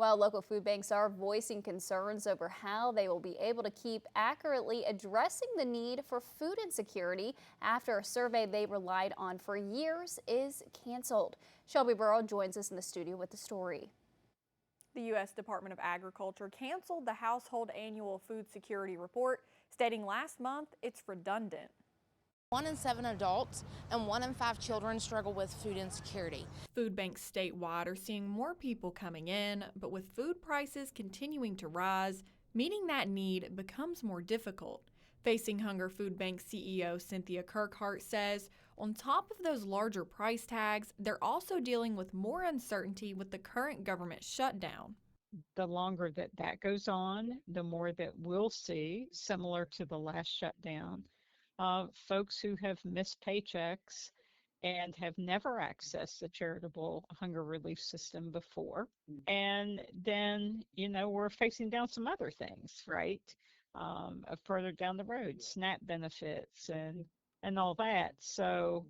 While local food banks are voicing concerns over how they will be able to keep accurately addressing the need for food insecurity after a survey they relied on for years is canceled. Shelby Burrow joins us in the studio with the story. The U.S. Department of Agriculture canceled the Household Annual Food Security Report, stating last month it's redundant. 1 in 7 adults and 1 in 5 children struggle with food insecurity. Food banks statewide are seeing more people coming in, but with food prices continuing to rise, meeting that need becomes more difficult. Facing Hunger Food Bank CEO Cynthia Kirkhart says, on top of those larger price tags, they're also dealing with more uncertainty with the current government shutdown. The longer that goes on, the more that we'll see, similar to the last shutdown, folks who have missed paychecks and have never accessed the charitable hunger relief system before. And then, we're facing down some other things, right? Further down the road, SNAP benefits and all that. So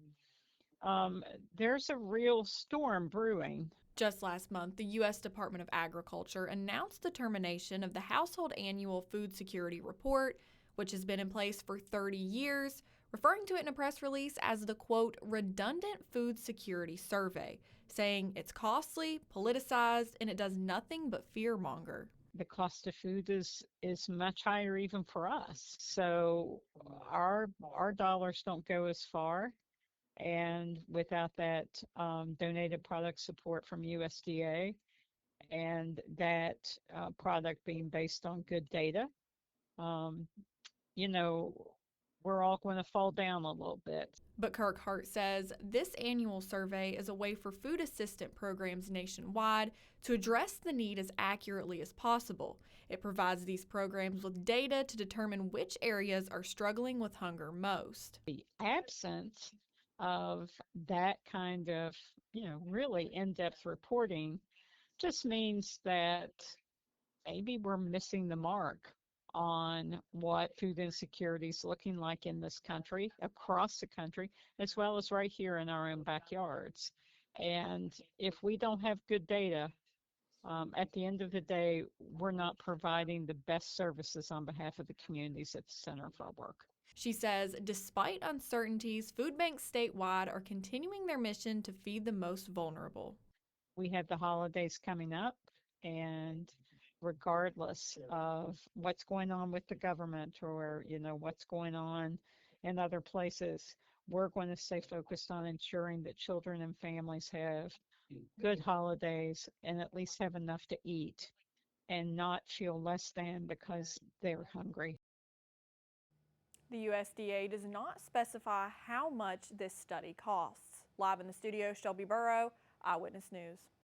there's a real storm brewing. Just last month, the U.S. Department of Agriculture announced the termination of the Household Annual Food Security Report, which has been in place for 30 years, referring to it in a press release as the, quote, redundant food security survey, saying it's costly, politicized, and it does nothing but fearmonger. The cost of food is much higher even for us. So our dollars don't go as far. And without that donated product support from USDA and that product being based on good data, we're all going to fall down a little bit. But Kirkhart says this annual survey is a way for food assistance programs nationwide to address the need as accurately as possible. It provides these programs with data to determine which areas are struggling with hunger most. The absence of that kind of, really in-depth reporting just means that maybe we're missing the mark on what food insecurity is looking like in this country, across the country, as well as right here in our own backyards. And if we don't have good data, at the end of the day, we're not providing the best services on behalf of the communities at the center of our work. She says, despite uncertainties, food banks statewide are continuing their mission to feed the most vulnerable. We have the holidays coming up, and regardless of what's going on with the government or, what's going on in other places, we're going to stay focused on ensuring that children and families have good holidays and at least have enough to eat and not feel less than because they're hungry. The USDA does not specify how much this study costs. Live in the studio, Shelby Burrow, Eyewitness News.